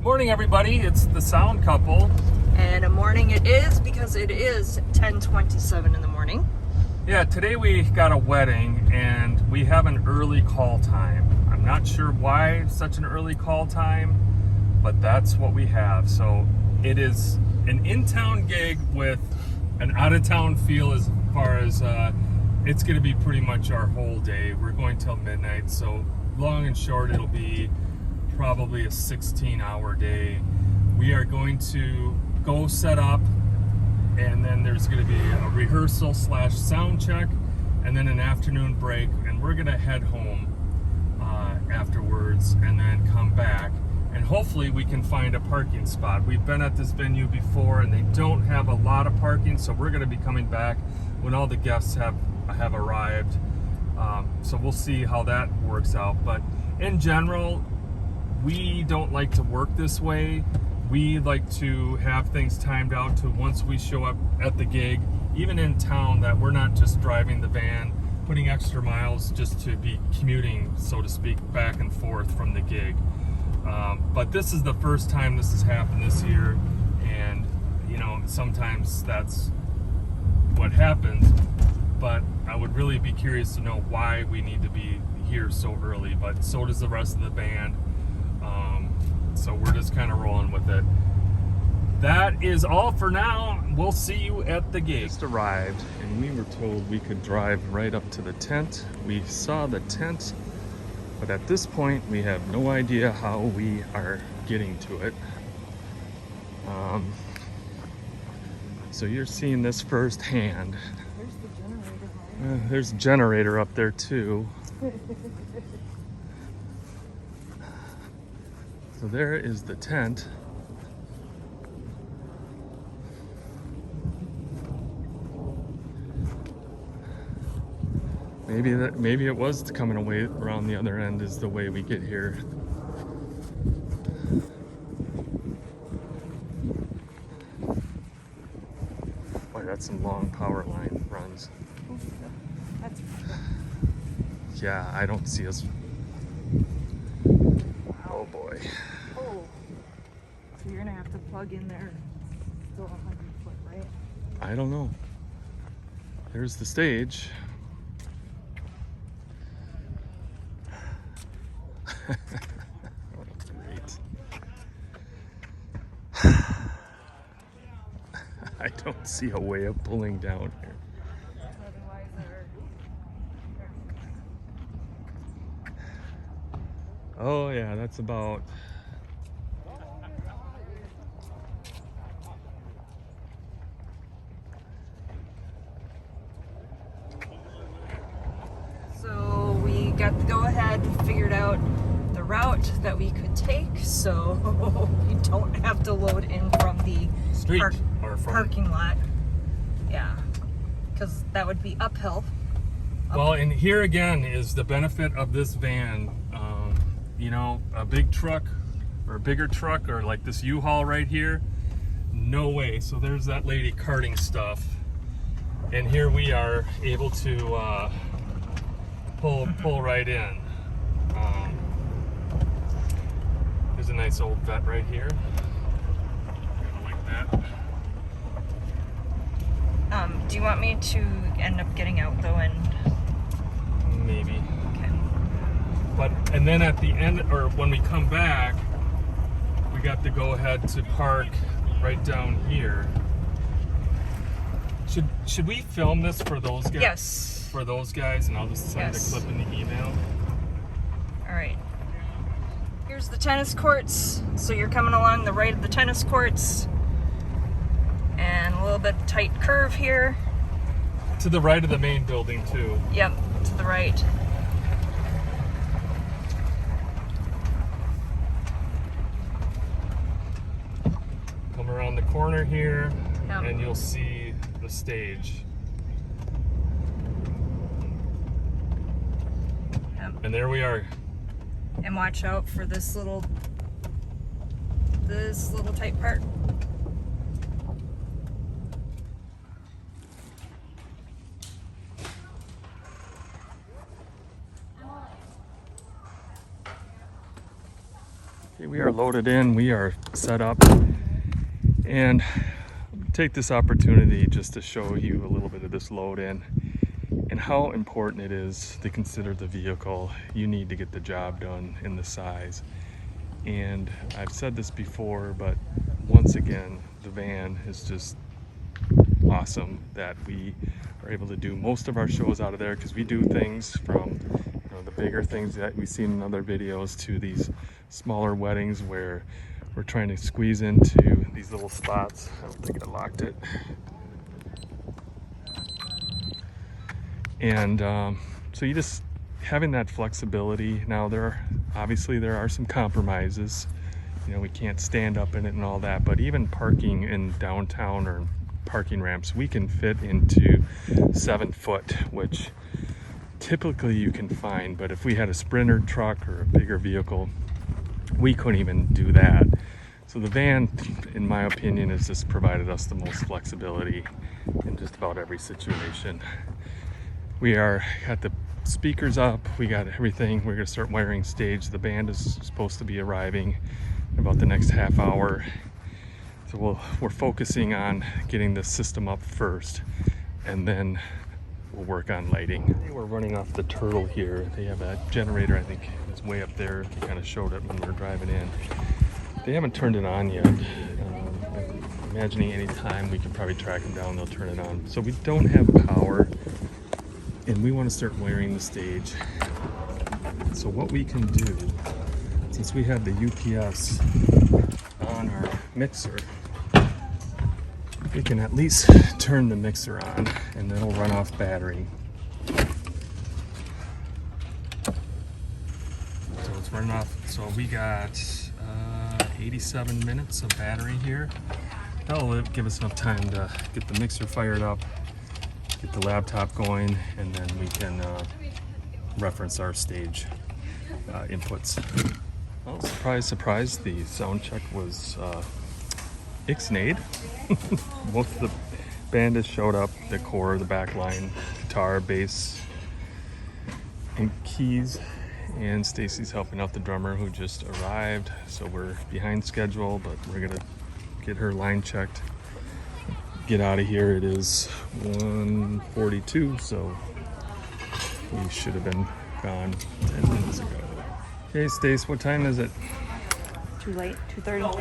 Morning, everybody. It's the Sound Couple. And a morning it is because it is 10:27 in the morning. Yeah, today we got a wedding and we have an early call time. I'm not sure why such an early call time, but that's what we have. So it is an in-town gig with an out-of-town feel as far as it's going to be pretty much our whole day. We're going till midnight, so long and short, it'll be probably a 16-hour day. We are going to go set up, and then there's going to be a rehearsal / sound check, and then an afternoon break, and we're going to head home afterwards and then come back, and hopefully we can find a parking spot. We've been at this venue before and they don't have a lot of parking, so we're going to be coming back when all the guests have arrived. So we'll see how that works out, but in general, we don't like to work this way. We like to have things timed out to once we show up at the gig, even in town, that we're not just driving the van, putting extra miles just to be commuting, so to speak, back and forth from the gig. But this is the first time this has happened this year, and you know, sometimes that's what happens, but I would really be curious to know why we need to be here so early, but so does the rest of the band. So we're just kind of rolling with it. That is all for now. We'll see you at the gig. Just arrived, and we were told we could drive right up to the tent. We saw the tent, but at this point, we have no idea how we are getting to it. So you're seeing this firsthand. There's the generator. There's a generator up there too. So there is the tent. Maybe it was coming away around the other end is the way we get here. Boy, that's some long power line runs. That's Yeah, I don't see us. Oh boy. oh. So you're gonna have to plug in there. Still 100 foot, right? I don't know. There's the stage. Great. I don't see a way of pulling down here. Otherwise, Oh yeah, that's about. so we got the go-ahead, figured out the route that we could take, so we don't have to load in from the Street or from parking lot. Yeah, because that would be uphill. Well, and here again is the benefit of this van. You know, a big truck or a bigger truck or like this U-Haul right here, no way. So there's that lady carting stuff, and here we are able to pull right in. There's a nice old vet right here. I like that. Do you want me to end up getting out though and Maybe. okay. But, and then at the end, or when we come back, we got to go ahead to park right down here. Should we film this for those guys? Yes. For those guys, and I'll just send Yes. the clip in the email. All right. Here's the tennis courts. So you're coming along the right of the tennis courts, and a little bit tight curve here. To the right of the main building too. Yep, to the right. Come around the corner here, Yep. and you'll see the stage. Yep. And there we are. And watch out for this little tight part. We are loaded in, we are set up, and take this opportunity just to show you a little bit of this load in and how important it is to consider the vehicle you need to get the job done in the size. And I've said this before, but once again, the van is just awesome that we are able to do most of our shows out of there, because we do things from the bigger things that we've seen in other videos to these smaller weddings where we're trying to squeeze into these little spots. I don't think I locked it. And so you just having that flexibility. Now there are some compromises. We can't stand up in it and all that, but even parking in downtown or parking ramps, we can fit into 7 foot, which typically you can find, but if we had a Sprinter truck or a bigger vehicle, we couldn't even do that. So the van, in my opinion, has just provided us the most flexibility in just about every situation. We got the speakers up, we got everything. We're gonna start wiring stage. The band is supposed to be arriving in about the next half hour. So we're focusing on getting the system up first, and then we'll work on lighting. We're running off the Turtle here. They have a generator, I think it's way up there. They kind of showed it when we were driving in. They haven't turned it on yet. I'm imagining any time we can probably track them down, they'll turn it on. So we don't have power, and we want to start wiring the stage. So what we can do, since we have the UPS on our mixer, we can at least turn the mixer on, and then it'll run off battery. So it's running off. So we got 87 minutes of battery here. That'll give us enough time to get the mixer fired up, get the laptop going, and then we can reference our stage inputs. Well, surprise, surprise, the sound check was ixnayed. Most of the band has showed up, the core, the back line, guitar, bass, and keys. And Stacy's helping out the drummer who just arrived. So we're behind schedule, but we're gonna get her line checked, get out of here. It is 1:42, so we should have been gone 10 minutes ago. Okay, Stace, what time is it? Too late, 2:30. All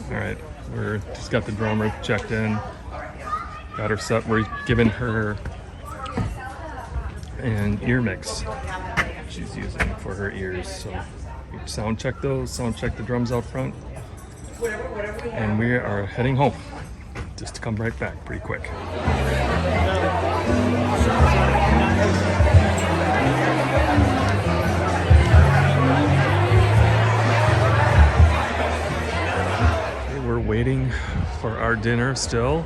right, we're just got the drummer checked in, got her set. We're giving her an ear mix she's using for her ears. So we sound check those, sound check the drums out front, and we are heading home. Just to come right back pretty quick. We're waiting for our dinner still.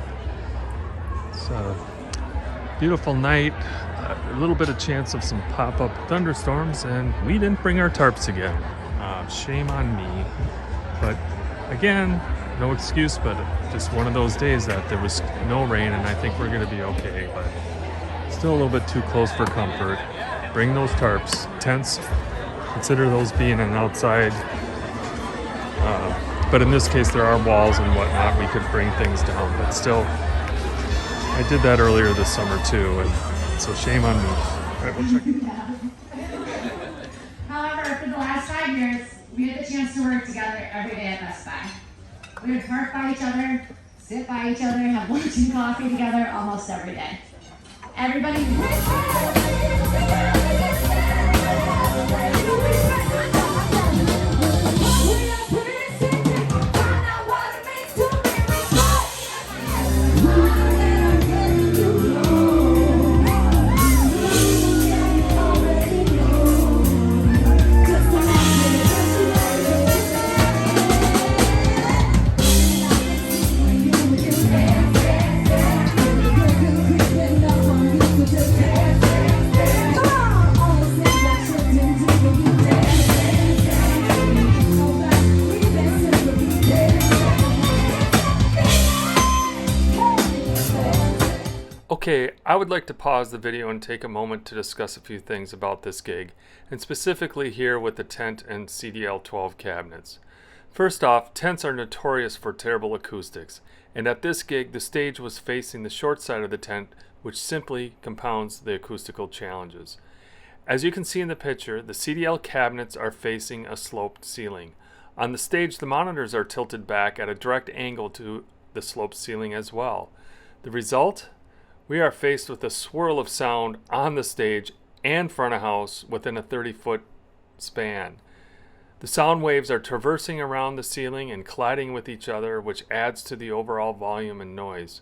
It's a beautiful night, a little bit of chance of some pop-up thunderstorms, and we didn't bring our tarps again. Shame on me. But again, no excuse, but just one of those days that there was no rain, and I think we're gonna be okay, but still a little bit too close for comfort. Bring those tarps. Tents, consider those being an outside, but in this case there are walls and whatnot, we could bring things down, but still, I did that earlier this summer too, and so shame on me. All right, we'll check it. However, for the last 5 years, we had the chance to work together every day at Best Buy. We would park by each other, sit by each other, have lunch and coffee together almost every day. Everybody. Okay, I would like to pause the video and take a moment to discuss a few things about this gig, and specifically here with the tent and CDL12 cabinets. First off, tents are notorious for terrible acoustics, and at this gig the stage was facing the short side of the tent, which simply compounds the acoustical challenges. As you can see in the picture, the CDL cabinets are facing a sloped ceiling. On the stage, the monitors are tilted back at a direct angle to the sloped ceiling as well. The result? We are faced with a swirl of sound on the stage and front of house within a 30-foot span. The sound waves are traversing around the ceiling and colliding with each other, which adds to the overall volume and noise.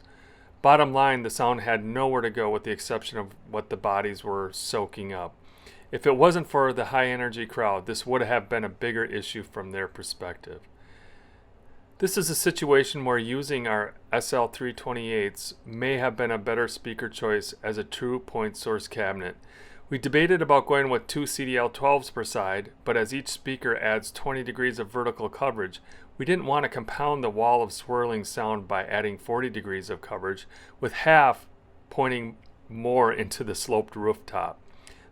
Bottom line, the sound had nowhere to go with the exception of what the bodies were soaking up. If it wasn't for the high energy crowd, this would have been a bigger issue from their perspective. This is a situation where using our SL328s may have been a better speaker choice as a true point source cabinet. We debated about going with 2 CDL12s per side, but as each speaker adds 20 degrees of vertical coverage, we didn't want to compound the wall of swirling sound by adding 40 degrees of coverage, with half pointing more into the sloped rooftop.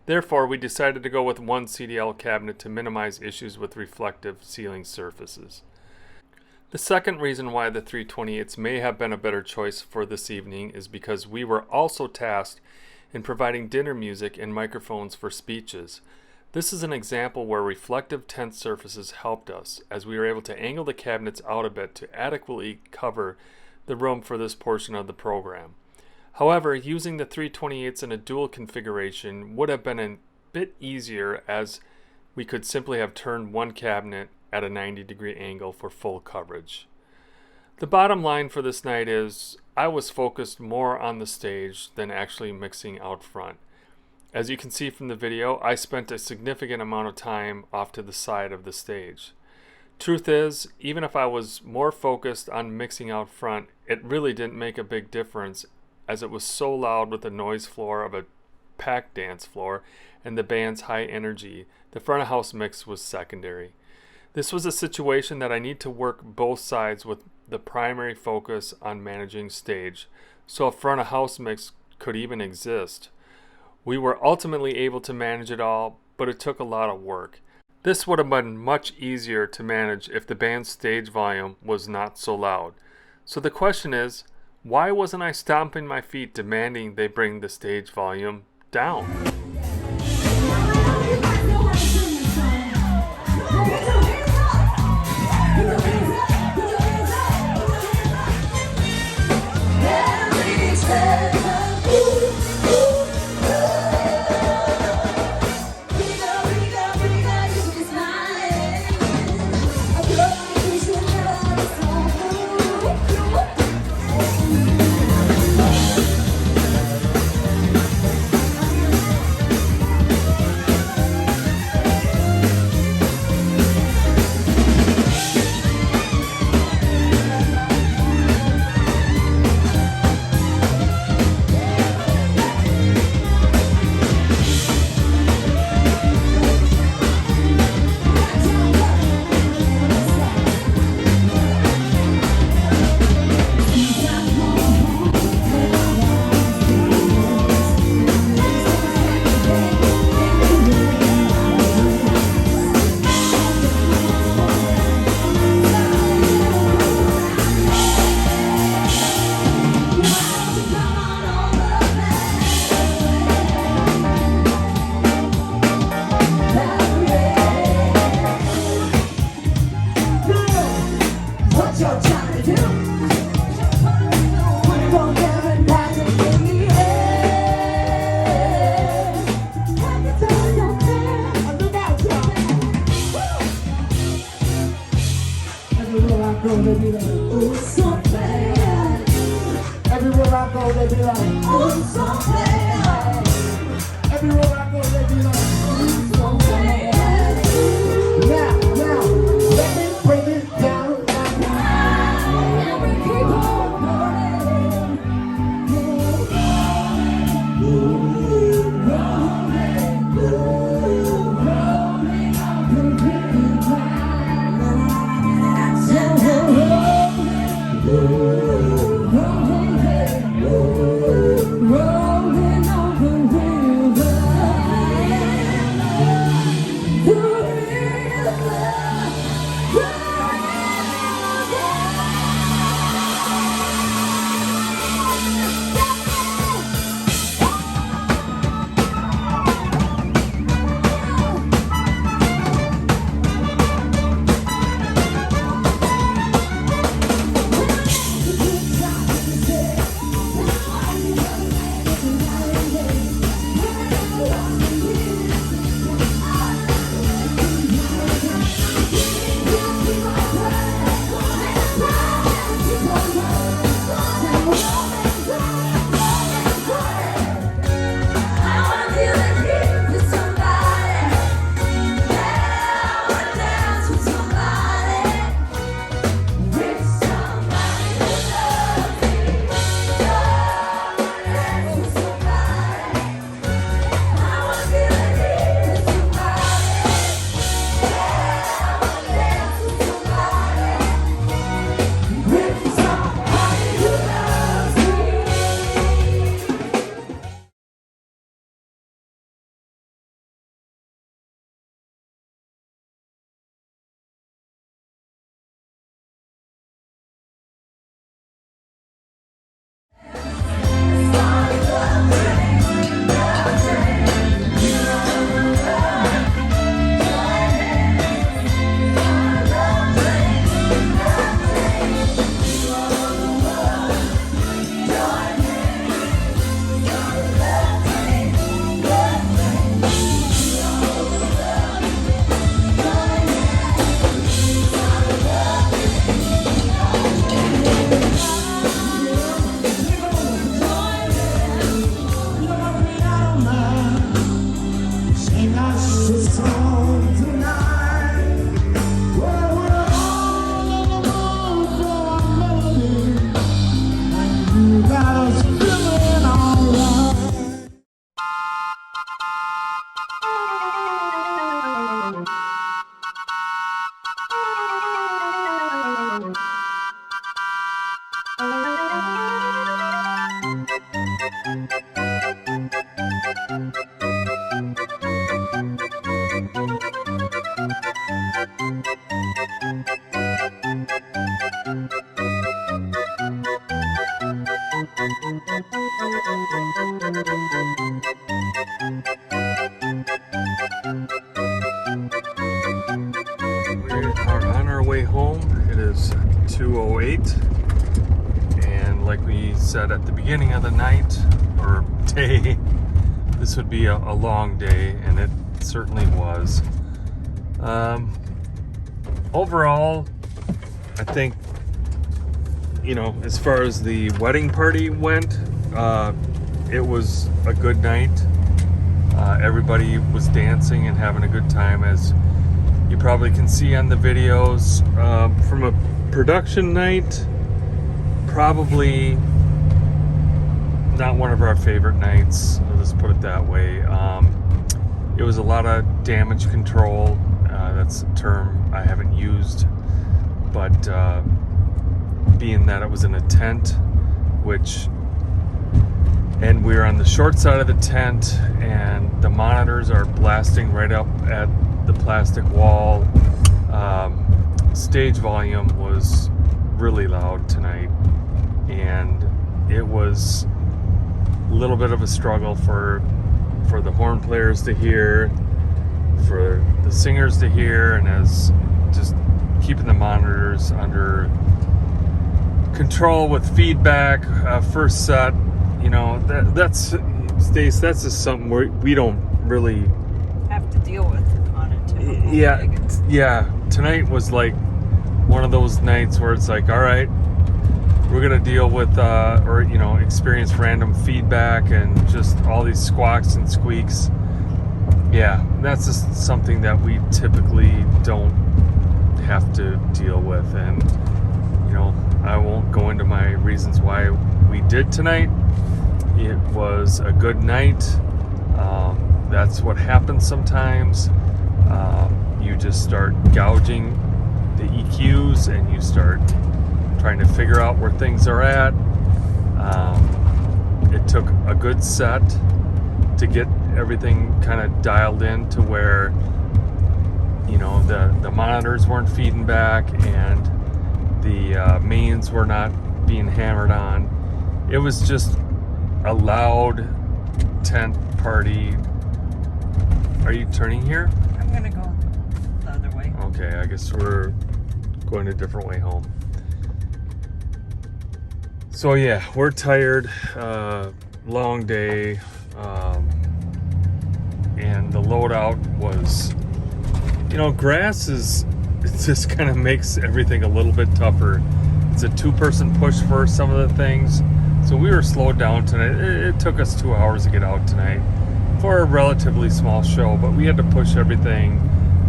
Therefore, we decided to go with 1 CDL cabinet to minimize issues with reflective ceiling surfaces. The second reason why the 328s may have been a better choice for this evening is because we were also tasked in providing dinner music and microphones for speeches. This is an example where reflective tent surfaces helped us, as we were able to angle the cabinets out a bit to adequately cover the room for this portion of the program. However, using the 328s in a dual configuration would have been a bit easier, as we could simply have turned one cabinet at a 90-degree angle for full coverage. The bottom line for this night is I was focused more on the stage than actually mixing out front. As you can see from the video, I spent a significant amount of time off to the side of the stage. Truth is, even if I was more focused on mixing out front, it really didn't make a big difference, as it was so loud with the noise floor of a packed dance floor and the band's high energy. The front of house mix was secondary. This was a situation that I need to work both sides with the primary focus on managing stage, so a front of house mix could even exist. We were ultimately able to manage it all, but it took a lot of work. This would have been much easier to manage if the band's stage volume was not so loud. So the question is, why wasn't I stomping my feet demanding they bring the stage volume down? Everywhere I go, they be like, ooh, so bad. Everywhere I go, they be like, ooh, so bad. Now, let me bring it down. And we keep on rolling. Rolling on the river. 2:08, and like we said at the beginning of the night or day, this would be a long day, and it certainly was. Overall, I think, you know, as far as the wedding party went, it was a good night. Everybody was dancing and having a good time, as you probably can see on the videos. From a production night, probably not one of our favorite nights, I'll just put it that way. It was a lot of damage control. That's a term I haven't used, but being that it was in a tent, and we're on the short side of the tent, and the monitors are blasting right up at the plastic wall. Stage volume was really loud tonight, and it was a little bit of a struggle for the horn players to hear, for the singers to hear, and as just keeping the monitors under control with feedback. First set, you know, that's Stace, that's just something we don't really Have to deal with on a typical gig. Yeah, tonight was like one of those nights where it's like, all right, we're gonna deal with or you know, experience random feedback and just all these squawks and squeaks. Yeah, that's just something that we typically don't have to deal with, and you know, I won't go into my reasons why we did tonight. It was a good night. That's what happens sometimes. You just start gouging the EQs, and you start trying to figure out where things are at. It took a good set to get everything kind of dialed in to where, you know, the monitors weren't feeding back, and the mains were not being hammered on. It was just a loud tent party. Are you turning here? I'm gonna go the other way. Okay, I guess we're going a different way home. So yeah, we're tired. Long day. And the loadout was, you know, grass it just kind of makes everything a little bit tougher. It's a 2-person push for some of the things. So we were slowed down tonight. It took us 2 hours to get out tonight for a relatively small show, but we had to push everything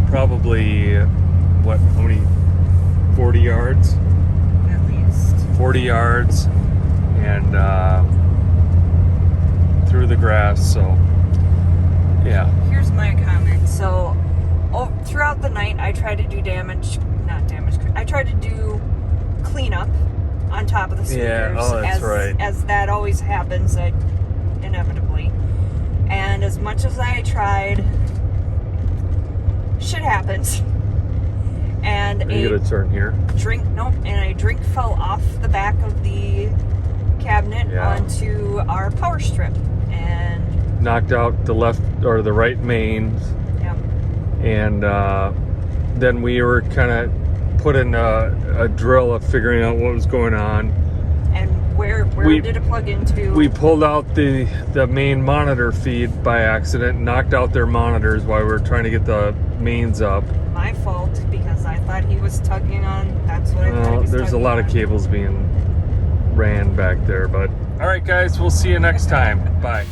probably, how many? 40 yards? At least. 40 yards, and through the grass, so yeah. Here's my comment. So, throughout the night, I tried to do I tried to do cleanup on top of the speakers. Yeah, oh, that's right. As that always happens, inevitably. And as much as I tried, shit happens. And You gotta turn here. a drink fell off the back of the cabinet onto our power strip, and Knocked out the left or the right mains. yeah. And then we were kind of put in a drill of figuring out what was going on. And where did it plug into? We pulled out the main monitor feed by accident, knocked out their monitors while we were trying to get the mains up. My fault, because I thought he was tugging on. That's what I thought he was There's a tugging lot of on. cables being ran back there, but all right, guys, we'll see you next time. Bye.